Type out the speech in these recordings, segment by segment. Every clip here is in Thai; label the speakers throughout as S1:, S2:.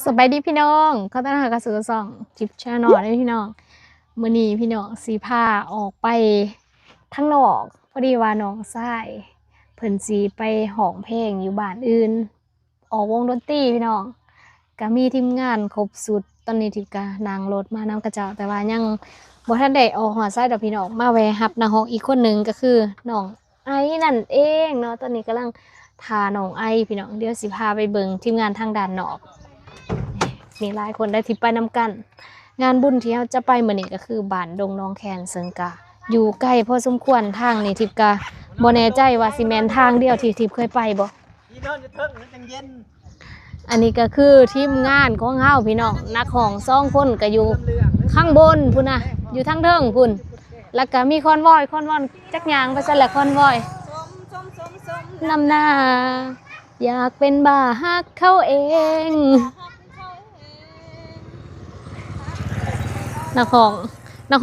S1: สบายดีพี่น้องเขาตั้งหากระสือส่องจิบชาหน่อยได้พี่น้องมื้อนี้พี่น้องสีผ้าออกไปทั้งนอกพอดีว่าน้องชายเพิ่นสีไปห้องเพลงอยู่บ้านอื่นออกวงดนตรีพี่น้องก็มีทีมงานครบสุดตอนนี้ทิพย์ก็นั่งรถมานำกระเจ้าแต่ว่ายังบ่ทันได้ออกหอดไส้ดอกพี่น้องมาแวะรับน้องอีกคนหนึ่งก็คือน้องไอ้นั่นเองเนาะตอนนี้กำลังทาน้องไอพี่น้องเดี๋ยวสิพาไปเบิ่งทีมงานทางด้านนอกมีหลายคนได้ทิพย์ไปนำกันงานบุญที่เราจะไปมื้อนี้ก็คือบ้านดงน้องแคนซึ่งก็อยู่ใกล้พอสมควรทางนี้ทิพย์ก็บ่แน่ใจว่าสิแม่นทางเดียวที่ทิพย์เคยไปบ่อันนี้ก็คือทีมงานของเฮาพี่น้องนักห้อง2คนก็อยู่ข้างบนพุ่นน่ะอยู่ทางเทิงพุ่นแล้วก็มีคอนวอยจักยางไปซั่นแหละคอนวอยนำหน้าอยากเป็นบ้าฮักเขาเองนักห้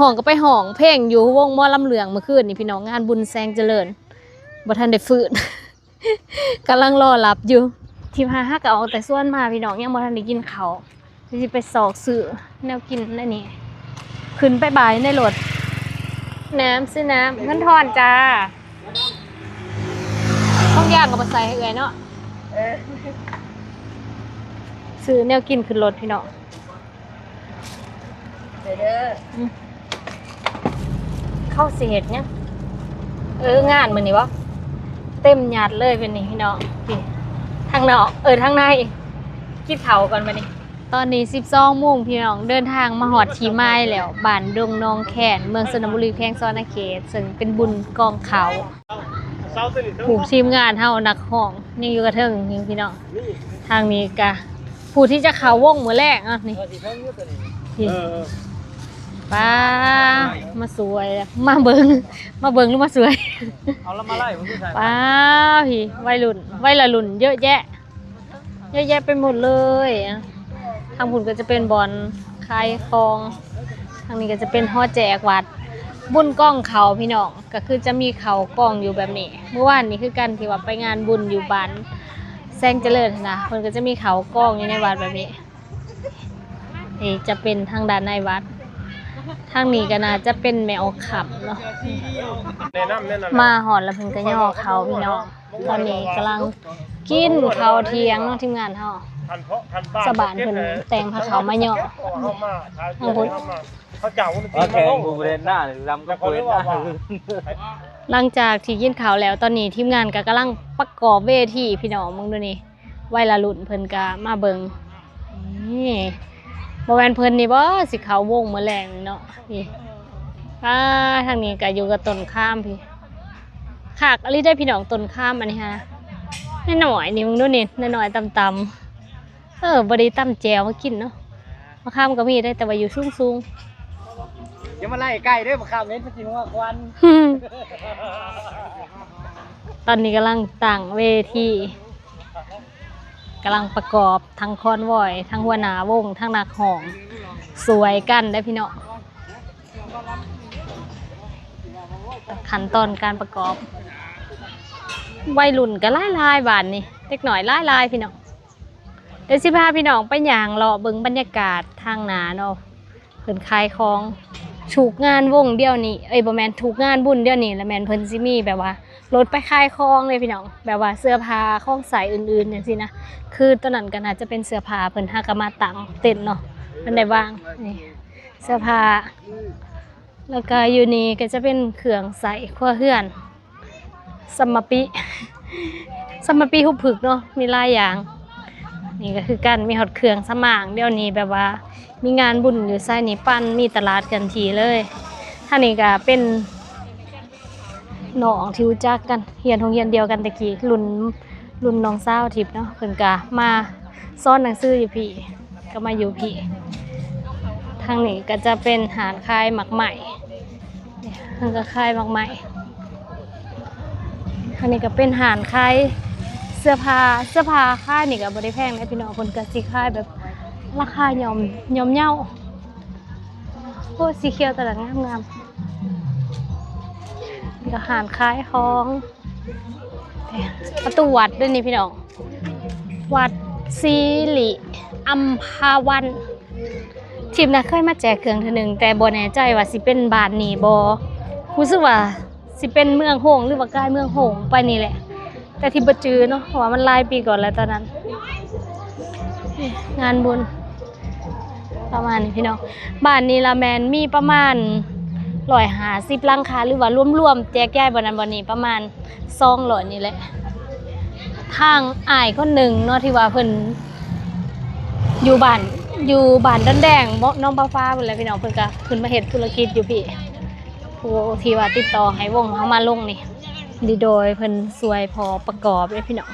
S1: องก็ไปห้องเพลงอยู่วงหมอลำเหลืองเมื่อคืนนี่พี่น้องงานบุญแซงเจริญบ่ทันได้ฟื้น กำลังรอหลับอยู่ที่พาฮักก็เอาแต่ส่วนมาพี่น้องยังบ่ทันได้กินข้าวสิไปสอกซื้อแนวกินนั่นนี่ขึ้นไปบ่ายในรถน้ำซื้อน้ำเงินทอนจ้าต้องย่างกับมาใส่ให้เอื่อยเนาะซื้อแนวกินขึ้นรถพี่น้องเข้าเสียดเนี่ยงานมือนี่วะเต็มหยาดเลยเป็นนี่พี่น้องพี่ทางนอกทางในคิดเถาก่อนมานี่ตอนนี้12 โมงพี่น้องเดินทางมาหอดทีไม้แล้วบ้านดงนองแขนเมืองสนบุรีแพงซ้อนเขตซึ่งเป็นบุญกองเขาผู้ทีมงานเฮานักห้องยังอยู่กระเทิงอยู่พี่น้องทางนี้กะผู้ที่จะเขาวงมือแรกอ่ะนี่ป้ามาสวยมาเบิ่งหรือมาสวยเอาละมาไล่ป้าพี่วัยรุ่นเยอะแยะไปหมดเลยทางบุญก็จะเป็นบอลคายคลองทางนี้ก็จะเป็นห่อแจกวัดบุญกล้องเขาพี่น้องก็คือจะมีเขากล้องอยู่แบบนี้เมื่อวานนี้คือกันที่ว่าไปงานบุญอยู่บ้านแซงเจริญนะคนก็จะมีเขากล้องอยู่ในวัดแบบนี้นี่จะเป็นทางด้านในวัดทางนี้ก็น่าจะเป็นแมวขับเนาะมาหอดแล้วเพิ่นก็ย่อเขาพี่น้องตอนนี้กำลังกินข้าวเที่ยงเนาะทีมงานเฮาสบานเพิ่นแต่งผ้าขาวมาย่อทางพุ่น
S2: แข่งบูเรนหน้าลำก็เปิดหน้า
S1: หลังจากที่กินข้าวแล้วตอนนี้ทีมงานก็กำลังประกอบเวทีพี่น้องมึงดูนี่วัยรุ่นเพิ่นก็มาเบิ่งนี่บ่แม่นเพิ่นนี่บ่สิเข้าวงมื้อแลงเนาะนี่ทางนี้ก็อยู่กับต้นข้ามพี่ขากอะไรได้พี่น้องต้นข้ามอันนี้ฮะน้อยๆนี่มึงดูนี่น้อยๆต่ำๆบ่ได้ตำแจวมากินเนาะมะขามก็มีได้แต่ว่าอยู่สูง
S2: อย่ามาไล่ไก่ด้วยมะขามเน้นสิว่าควัน
S1: ตอนนี้กำลังตั้งเวทีกำลังประกอบทั้งคอนวอยทั้งหัวหน้าวงทั้งนักห้องสวยกันได้พี่น้องขั้นตอนการประกอบวัยรุ่นก็ลายบานนี่เล็กหน่อยลายพี่น้องเดี๋ยวสิพาพี่น้องไปย่างรอเบิ่งบรรยากาศทางหน้าเนาะเพิ่นขายของถูกงานวงเดียวนี้บ่แม่นถูกงานบุญเดียวนี้แล้วแม่นเพิ่นสิมีแบบว่ารถไปขายของเลยพี่น้องแบบว่าเสื้อผ้าของใส่อื่นๆจังซี่นะคือตอนนั้นก็น่าจะเป็นเสื้อผ้าเพิ่นหาก็มาตั้งเต็นท์เนาะเพิ่นได้วางนี่เสื้อผ้าแล้วก็อยู่นี่ก็จะเป็นเครื่องใส่ครัวเรือนสมปีหุบผึกเนาะมีหลายอย่างนี่ก็คือกันมีหอดเครื่องสมางเดี๋ยวนี้แบบว่ามีงานบุญอยู่ไซนี่ปั้นมีตลาดกันทีเลยท่านี้ก็เป็นน้องที่รู้จักกันเรียนโรงเรียนเดียวกันตะกี้รุ่นน้องสาวทิพย์เนาะเพิ่นก็มาซ่อนหนังสืออยู่พี่ก็มาอยู่พี่ทางนี้ก็จะเป็นหาดคายหมักใหม่ทางก็คายหมักใหม่ทางนี้ก็เป็นหาดคายเสื้อผ้าค่ายนี่ก็บ่ได้แพงนะพี่น้องเพิ่นก็สิค่ายแบบราคาย่อมเยาโอ้สีเขียวตลาดงามๆก็หารคายของประตูวัดด้วยนี่พี่น้องวัดศิริ อัมพาวันทีมน่ะเคยมาแจกเครื่องเทื่อนึงแต่บ่แน่ใจว่าสิเป็นบ้านนี้บ่รู้สึกว่าสิเป็นเมืองโฮงหรือว่าใกล้เมืองโฮงไปนี่แหละแต่ที่บ่จือเนาะเพราะว่ามันหลายปีก่อนแล้วตอนนั้นนี่งานบุญประมาณนี้พี่น้องบ้านนี้ละแมนมีประมาณ150หลังคาหรือว่ารวมๆแจกย้ายบ่นั้นบ่นี้ประมาณ200นี่แหละทางอ้ายคนหนึงเนาะที่ว่าเพิ่นอยู่บ้านดอนแดงบ่น้องฟ้าๆพุ่นแหละพี่น้องเพิ่นก็ขึ้นมาเฮ็ดธุรกิจอยู่พี่ผู้ที่ว่าติดต่อให้วงเฮามาลงนี่ดีโดยเพิ่นช่วยพอประกอบเด้พี่น้อง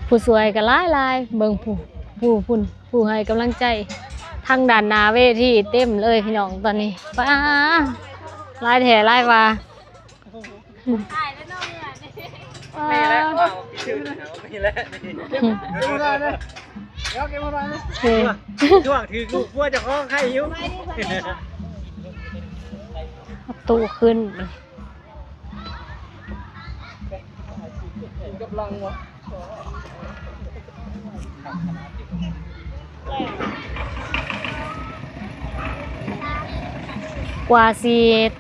S1: ผู้ช่วยก็หลายๆเบิ่งผู้ให้กำลังใจทางด้านหน้าเวทีเต็มเลยพี่น้องตอนนี้ป้าหลายแท้หลายว่า
S2: มีแล้วมีแล้วเก็บมาได้เลยเก็บมาได้เลยช่วงถือลูกพัวจะคล้องไข่หิว
S1: ตู้ขึ้น
S2: กำลังวะ
S1: กว่าสิ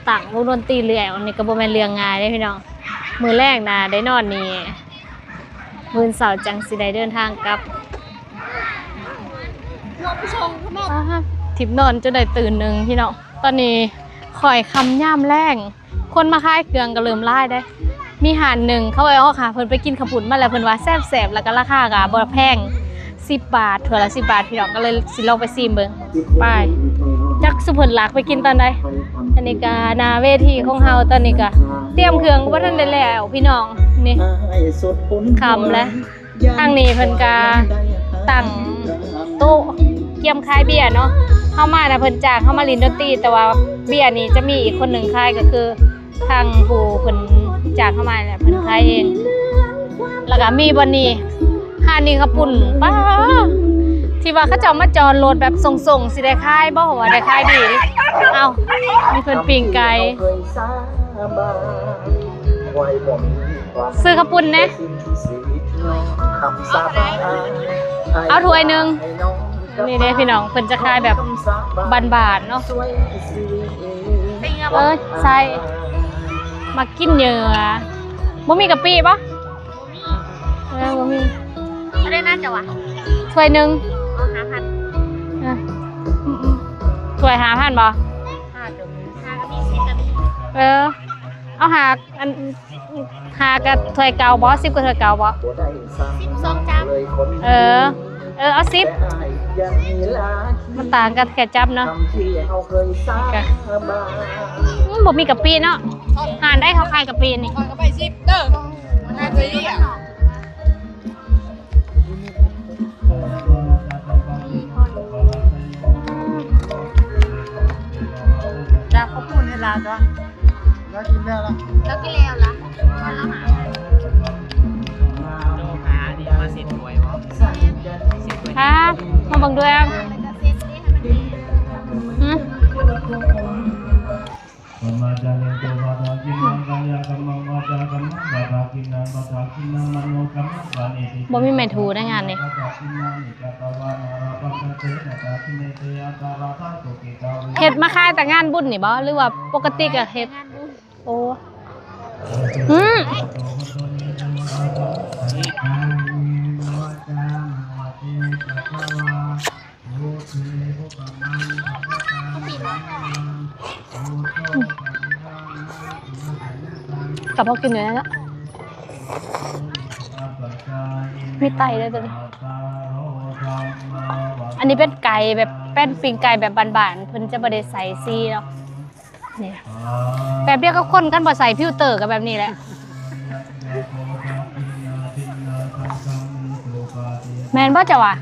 S1: ตั้งวงดนตรีเรื่อยอันนี้ก็บ่แม่นเรื่องง่ายเด้พี่น้องมื้อแรกน่ะได้นอนนี่มื้อเสาร์จังสิได้เดินทางกลับทิพนอนจนได้ตื่นหนึ่งพี่น้องตอนนี้ข่อยคำย่ามแรงคนมาค่ายเครื่องก็เริ่มไล่ได้มีหานหนึ่งเขาเอาค่ะเพิ่นไปกินขปุ่นมาแล้วเพิ่นว่าแซ่บๆแล้วก็ราคาก็บ่แพง10 บาทถั่วละ10 บาทพี่น้องก็เลยสิลองไปซิมเบิ่งไปจักสุเพิ่นหลักไปกินตอนใดอันนี้ก็หน้าเวทีของเฮาตอนนี้ก็เตรียมเครื่องบ่ทันได้แล้วพี่น้องนี่คำแล้วทางนี้เพิ่นก็ตั้งโต๊ะเกี่ยมคายเบียร์เนาะเฮามาน่ะเพิ่นจ้างเฮามาเล่นดนตรีแต่ว่าเบียร์นี่จะมีอีกคนหนึ่งคายก็คือทางผู้เพิ่นจ้างเฮามาเนี่ยเพิ่นคายเองแล้วก็มีบ่นี้หานี่กระปุ่นป้าที่ว่าเขาเจ้ามาจอดรถแบบส่งๆสิได้คายบ่ว่าได้คายดีเอ้ามีเพิ่นปิ้งไก่ซื้อกระปุ่นนะเอาถ้วยนึงนี่เด้พี่น้องเพิ่นจะคายแบบบานๆเนาะใส่มากินเหยื่อบ่มีกะปิป่ะบ่มีได้น่าจะวะถ้วยนึงถ้วย5,000บ่เอาหาอันหากับถ้วยเก่าบ่10กับถ้วยเก่าบ่12จับเอา10มันต่างกันแค่จับเนาะบ่มีกะปิเนาะหานได้เขาขายกะปินี่ก็ไป10เด้อมันน่าจะดีอ่ะ
S2: จะเขาพูดให้ลาจ้ะแล้วกินแล้วล่ะ
S1: แล้วกินแล้วล่ะแล้วหา
S2: ดีมาสิถวยวะ
S1: มาบังด้วยบ่มีแม่ทูได้งานนี่เฮ็ดมาค่ายแต่งานบุญนี่บ่หรือว่าปกติก็เฮ็ดโอ้กับพอกินอยู่แล้วมีไตเลยตัวนี้อันนี้เป็นไก่แบบเป็นปิ้งไก่แบบบานๆเพิ่นจะบ่ได้ใส่ซีเนาะนี่แบบเดียวก็คนกันบ่ใส่ฟิลเตอร์กับแบบนี้แหละแมนบ่จ้ะวะ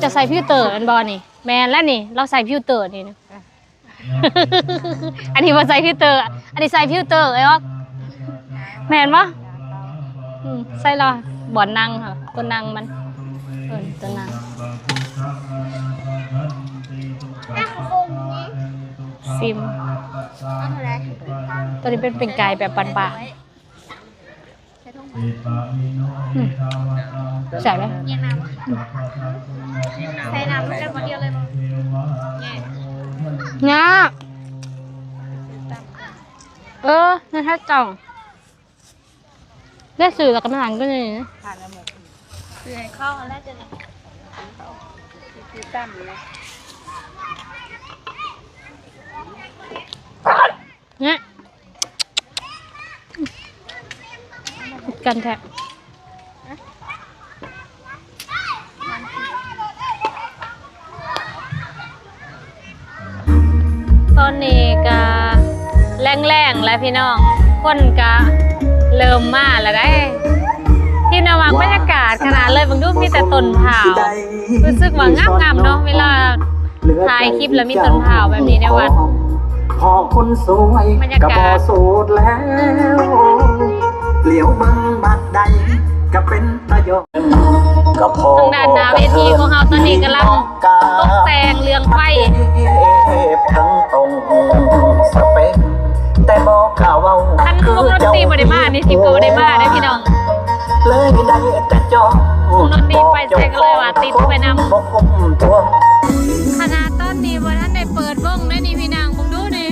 S1: จะใส่ฟิลเตอร์อันบ่นี่แมนแล้วนี่เราใส่ฟิลเตอร์นี่นะอันนี้บ่ใส่ฟิลเตอร์อันนี้ใส่ฟิลเตอร์ไอ้อ๊อกแมนบ่ใส่ละบ่อนนั่งค่ะตัวนั่งมันตัวนั่งซิมตัวนี้เป็นไก่แบบบานๆ ใส่ไหม
S3: ใส่น้ำมันจะคนเดียวเลยมั้ง
S1: เนี่ยนั่นถ้าจ่องได้สื่อหลักกำลังก็เลยนะ
S3: คือให้เข้าอันแรกจะเนี่ยคือตั้มเลย
S1: เนี่ยกันแทบตอนนี้ก็แรงๆแล้วพี่น้องคนก็เริ่มมาแล้วได้ที่นวังบรรยากาศขนาดเลยบางดูมีแต่ต้นเผารู้สึกว่างามๆเนาะเวลาถ่ายคลิปแล้วมีต้นเผาแบบนี้ในวัด
S4: พอคนสวย
S1: บรรยากาศ
S4: ก็พอโสดแล้วเหลียวเบิ่งบัดใดก็เป็นประโยชน์ก็พอ
S1: ทางด้านหน้าเวทีของเราตอนนี้กำลังตกแต่งเรืองไฟ
S4: ทั้งตรงสเปคแต่บอกข่าวว่า
S1: คันวงดนตรีบริมานี่ทิพย์ก็บริมาได้พี่น้อง
S4: เลยได้แต่จอง
S1: วงดนตรีไปใส่ก็เลยว่าติดไปนำ
S4: บอกคุมตัว
S1: ขนาดต้นนี้ว่าท่านได้เปิดวงได้นี่พี่นางผมดูนี่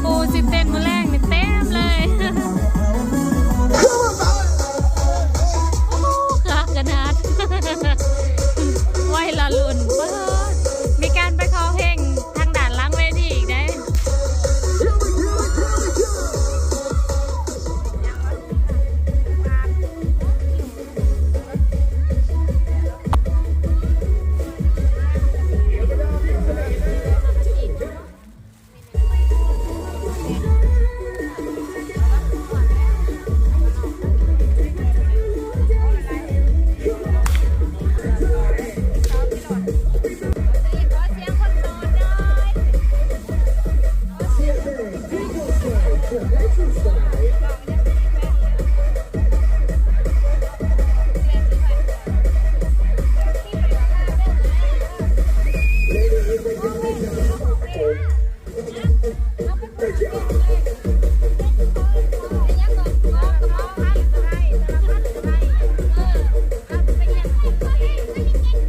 S1: ปูสิเต้นมือแรกนี่เต็มเลยค่ะขนาดไว้ละลุ่นมีการไปขอเพลงทางด่านล้างเวทีอีกได้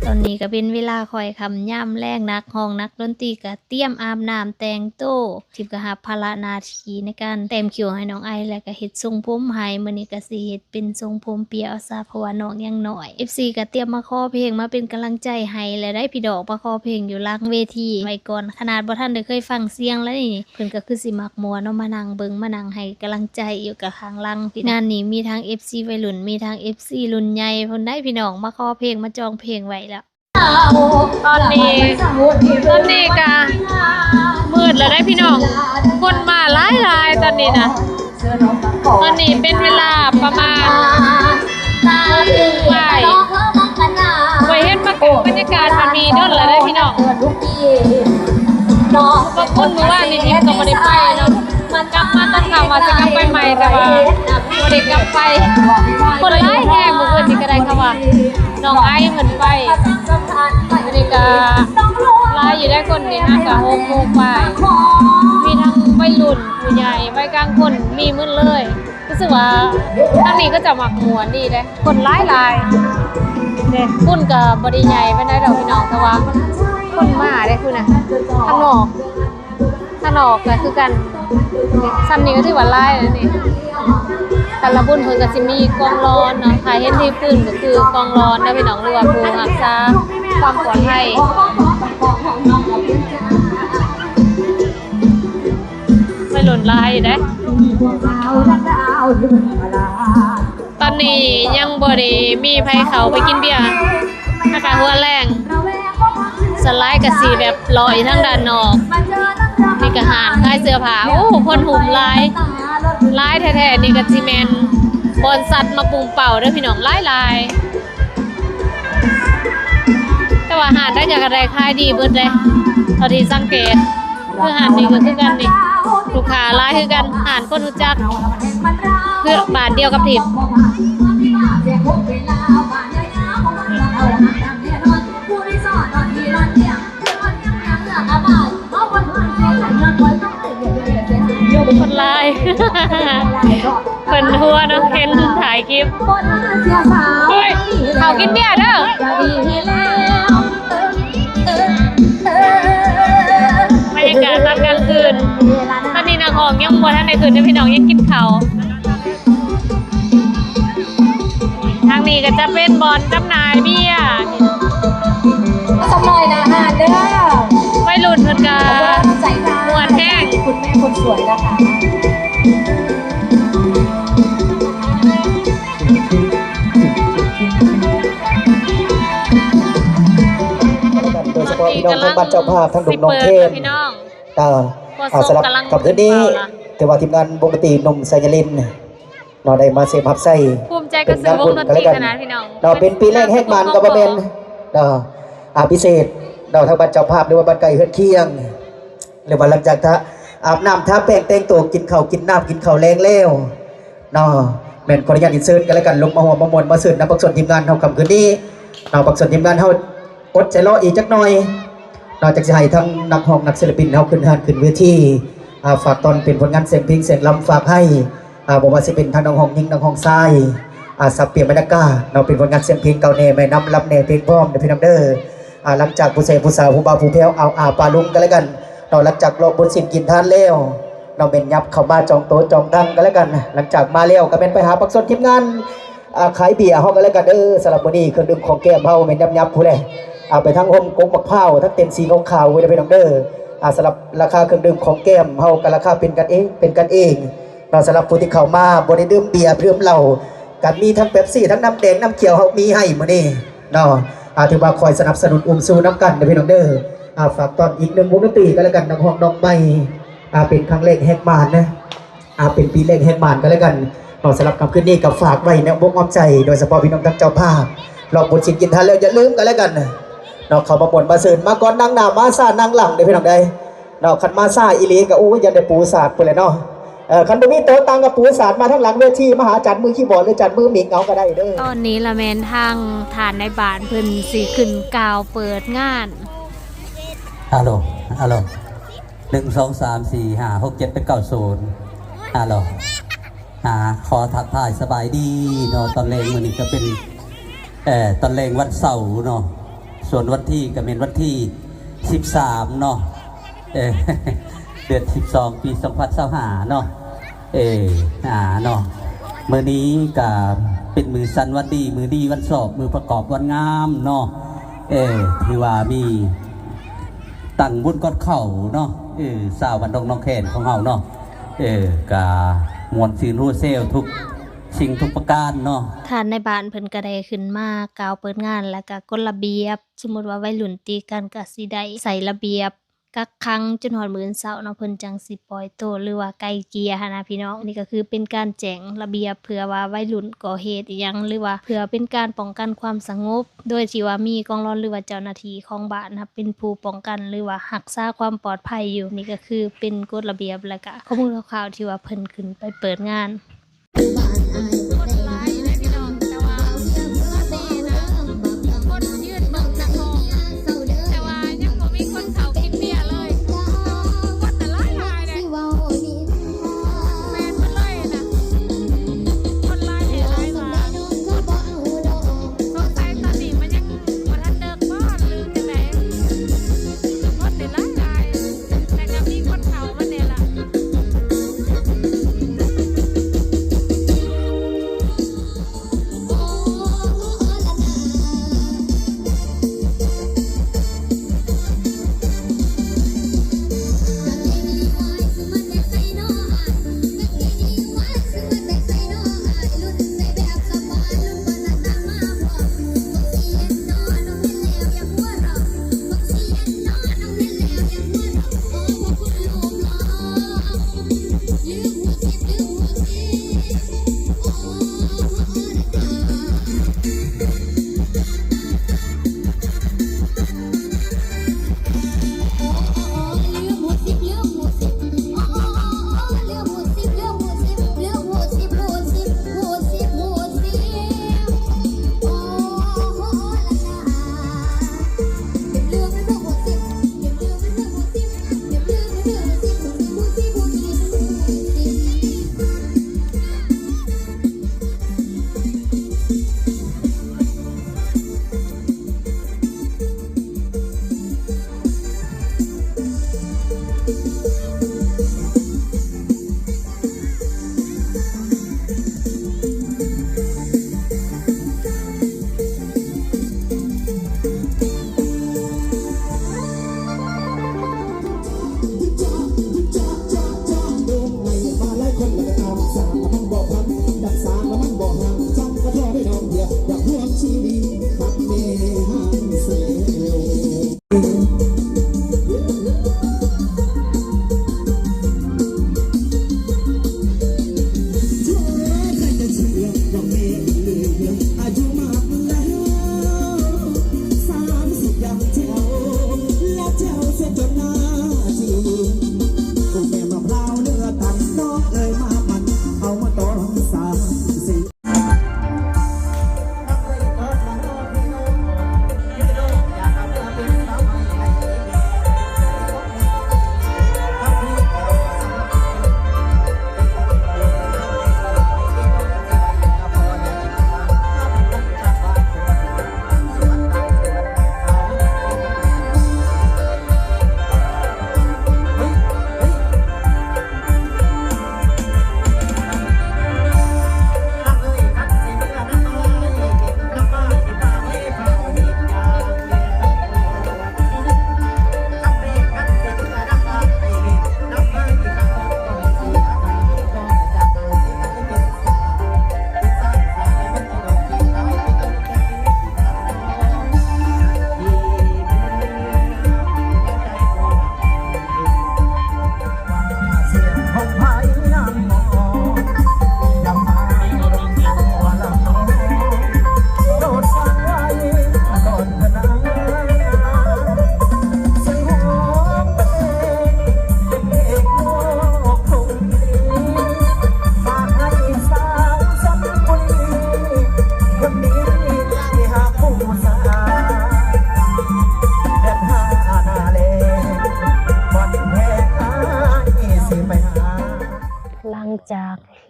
S1: ตอนนี้ก็เป็นเวลาคอยคำย่ำแรกนักห้องนักดนตรีก็เตรียมอาบน้ำแต่งโต้ทิพย์ก็รับภาระหน้าที่ในการแต่งคิวให้น้องไอแล้วก็เฮ็ดทรงผมให้มื้อนี้ก็สิเฮ็ดเป็นทรงผมเปียเอาซะเพราะว่าน้องยังน้อย FC ก็เตรียมมาขอเพลงมาเป็นกำลังใจให้และได้พี่ดอกมาขอเพลงอยู่หลังเวทีไว้ก่อนขนาดบ่ทันได้เคยฟังเสียงแล้วนี่เพิ่นก็คือสิมักม่วนเนาะมานั่งเบิ่งมานั่งให้กำลังใจอยู่กับข้างหลังพี่งานนี้มีทั้ง FC วัยรุ่นมีทั้ง FC รุ่นใหญ่เพิ่นได้พี่น้องมาขอเพลงมาจองเพลงไว้แล้ว ตอนนี้ก็มืดแล้วได้พี่น้องคนมาหลายตอนนี้นะตอนนี้เป็นเวลาประมาณบ่ายไปเห็นบรรยากาศมันมีเด้นแล้วได้พี่น้องบางคนรู้ว่านี่ทิพย์ก็ไม่ได้ไปเนาะกลับมาตั้งข่าวมาจะกลับไปใหม่แต่ว่าไม่ได้กลับไปคนร้ายแห้งมืออื่นนี่ก็ได้ค่ะว่าน้องไอ้เหมือนไปนี่ก็ลายอยู่ได้คนนี่ฮะกับ6 โมงไปมีทั้งวัยรุ่นผู้ใหญ่วัยกลางคนมีมืดเลยรู้สึกว่าทั้งนี้ก็จะหมักหมวนดีเลยคนหลายเนี่ยคุณกับบริใหญ่ไม่ได้ดอกพี่น้องแต่ว่าคนมาได้คุณนะข้างนอกก็คือกันซ้ำนี้ก็ถือว่าไล่แล้วนี่แต่ละบุญเพิ่นก็สิมีกองร้อนเนาะถ่ายเห็นที่พื้นก็คือกองร้อนนะพี่น้องหรือว่าผู้รักษาความปลอดภัยไม่หล่นลายอยู่ได้ตอนนี้ยังบ่ได้มีไผเขาไปกินเบียร์อากาศหัวแรงสไลด์กับสีแบบลอยทั้งด้านนอกนี่ก็หานคล้ายเสื้อผ้าโอ้คนหุ่มลายแท้ๆนี่ก็ซีเมนบอนสัตว์มาปรุงเป่าด้วยพี่น้องลายแต่ว่าหานได้จากอะไรคล้ายดีเบิดเลยเท่าที่สังเกตคือหานนี่ก็คือกันนี่ลูกค้าลายคือกันหานคนรู้จักเพื่อบาทเดียวกับทิพย์คนลายเพิ่นหัวเนาะเห็น ถ่ายคลิป
S3: คนเสียสาว
S1: เฮ้ยเขากินเบียร์เด้อ
S3: จะดีแล้ว
S1: บรรยากาศตอนกลางคืนตอนนี้นางหองยังบ่ทันได้คืนพี่น้องยังกินข้าวทางนี้ก็จะเป็นบอลจำหน่ายเบียร์
S3: สำหน่อยนะฮะเด้อ
S1: วัยรุ่นเพิ่นก็
S3: ใจร้าย
S1: ม่วนแห้ง
S3: คุณแม่คนสวยนะคะ
S4: โดยเฉพาะพี่น้องทั้งบ้านเจ้าภาพทั้งดุมน้องเทพ
S1: พี่น้อง
S4: สำหรับกับคืนนี้แต่ว่าทีมงานวงดนตรีหนุ่มไซยลินเราได้มาเสพฮับไส้
S1: ภูมิใจกับซื้อวงดนตรีคณะพี่น้อง
S4: เราเป็นปีแรกแหกมันกับเป็นพิเศษเราทั้งบ้านเจ้าภาพหรือว่าบ้านไก่เฮือนเคียงหรือว่าหลังจากท่าอาบน้ำท่าแป้งแต่งตัวกินข้าวกินน้ำกินข้าวแรงแล้วเนาะแม่นขออนุญาตอินเสิร์ตกันแล้วกันลงมาหัวมามวลมาเสิร์ตนำปักส่วนทีมงานเขาคำคืนนี้เราปักส่วนทีมงานเขาอดใจรออีกจักหน่อยนอกจากจะให้ทั้งนักห้องนักศิลปินเขาขึ้นหานขึ้นเวทีฝากตอนเป็นผลงานเสียงเพลงเสียงลำฝากให้บอกว่าจะเป็นทางนักห้องยิงนักห้องทรายสับเปลี่ยนบรรยากาศเราเป็นผลงานเสียงเพลงเก่าแน่แม่นำลำแน่เพลงพร้อมเดี๋ยวพี่น้องเด้อหลังจากผู้เสพผู้สาวผู้บ่าวผู้แพ้วเอาปลาลุงกันแล้วกันเราหลังจากรอบนสินกินทานแล้วเราเป็นยับเข้ามาจองโต๊ะจองตั้งกันแล้วกันหลังจากมาแล้วก็เป็นไปหาปักส่วนทีมงานขายเบียร์เขากันแล้วกันเด้อสำหรับวันนี้เครื่องดื่มของแก้มเฮาเป็นยับผู้ใดเอาไปทั้งห่มกงบักเผาทั้งเต็นสีขาวๆไว้เลยพี่น้องเด้อสำหรับราคาเครื่องดื่มของแก้มเฮากับราคาเป็นกันเองเราสำหรับผู้ที่เข้ามาบ่ได้ดื่มเบียร์เพิ่มเหล้ากับมีทั้งเป๊ปซี่ทั้งน้ำแดงน้ำเขียวเฮามีให้มื้อนี้เนาะถือว่าคอยสนับสนุนสู้น้ำกันพี่น้องเด้อฝากตอนอีกหนึ่งวงดนตรีกันแล้วกันน้องห้องน้องใหม่เป็นครั้งแรกแฮกมานนะเป็นปีแรกแฮกมานกันแล้วกันสำหรับคำขึ้นนี้กับฝากไว้ในวงอ้อมใจโดยเฉพาะพี่น้องทั้งเจ้าภาพเราบนสินกินทานแล้วอย่าลืมกันแล้วกันเราเขามาบ่นมาเสริญมาก่อนนั่งหน้ามาซ่านั่งหลังเด้พี่น้องได้เราคันมาซ่าอีลีกับยันได้ปูศาสตร์ไปเลยเนาะคันบ่มีโต๊ะตังกับปูศาสตร์มาทั้งหลังเวทีมหาจัดมือคีย์บอร์ดหรือจัดมือหมิงเอาก็ได้เด้อ
S1: ตอนนี้ละแมนทางฐานในบ้านเพิ่นสิขึ้นกาวเปิดงาน
S5: ฮัลโหล1 2 3 4 5 6 7 8 9 0ฮัลโหลขอทักทายสบายดีเนาะตอนแรงวันนี้ก็เป็นตอนแรงวันเสาร์เนาะส่วนวันที่ก็เป็นวันที่13เนาะเดือน12 ปี 2025เนาะเนาะมื้อนี้ก็เป็นมือสันวันดีมือดีวันสอบมือประกอบวันงามเนาะที่ว่ามีตั้งบุญก้อนเข่าเนาะสาววันดงน้องแคนของเฮาเนาะกามวลซีนรูเซลทุกสิ่งทุกประการเนาะ
S1: ฐานในบ้านเพิ่นก็ได้ขึ้นมากาวเปิดงานแล้วก็กฎระเบียบสมมุติว่าวัยรุ่นตีกันก็สิได้ใส่ระเบียบกักขังจนฮอดมื้อเช้าเนาะเพิ่นจังสิปล่อยตัวหรือว่าไกลเกลี่ยหั้นนะพี่น้องนี่ก็คือเป็นการแจ้งระเบียบเพื่อว่าวัยรุ่นก่อเหตุอีหยังหรือว่าเพื่อเป็นการป้องกันความสงบโดยที่ว่ามีกองร้อนหรือว่าเจ้าหน้าที่ของบ้านนะเป็นผู้ป้องกันหรือว่ารักษาความปลอดภัยอยู่นี่ก็คือเป็นกฎระเบียบแล้วก็ข้อมูลคร่าวๆที่ว่าเพิ่นขึ้นไปเปิดงาน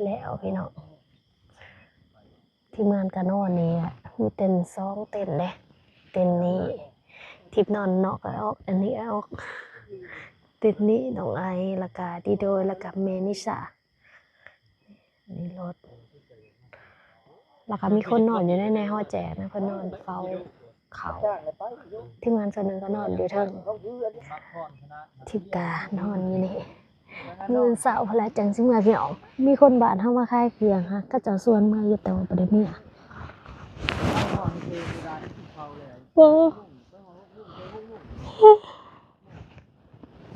S1: แล้วพี่น้องทีมงานก็นอนนี่อ่ะมีเต็น2เต็นเลยเต็นนี้ทิพนอนนอกก็ออกอันนี้ออกเต็นนี้น้องไอแล้วก็ดีโดยแล้วก็เมนิสานี่รถแล้วก็มีคนนอนอยู่ในห้องแจกนะคนนอนเฝ้าเขาทีมงานส่วนหนึ่งก็นอนอยู่เทิงทิพกานอนอยู่นี่มื้อเช้าพละจังสิมาพี่น้องมีคนบ้านเฮามาขายเครื่องฮะก็เจ้าสวนมาอยู่แต่ว่าบ่ได้มีบ่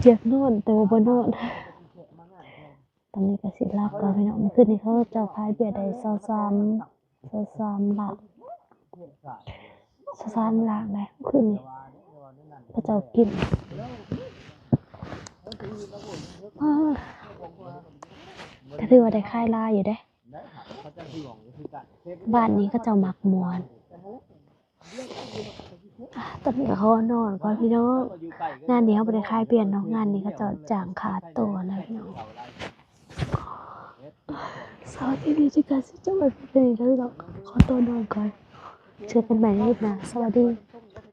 S1: เจ็บนอนแต่ว่าบ่นอนตอนนี้ก็สิหลับก่อนพี่น้องเมื่อคืนนี้เขาเจ้าขายเบียร์ได้23ล้าน23ล้านได้เมื่อคืนนี้เขาเจ้ากินก็ถือว่าได้ขายลายอยู่เด้บ้านนี้เขาเจ้ามักม่วนตอนนี้เขานอนก่อนพี่น้องงานนี้เขาบ่ได้ขายเปลี่ยนเนาะงานนี้เขาเจ้าจ้างขาตัวนะพี่น้องสวัสดีที่การสิจะมาเป็นแล้วพี่น้องขอตัวนอนก่อนเจอกันใหม่ในคลิปหน้าสวัสดี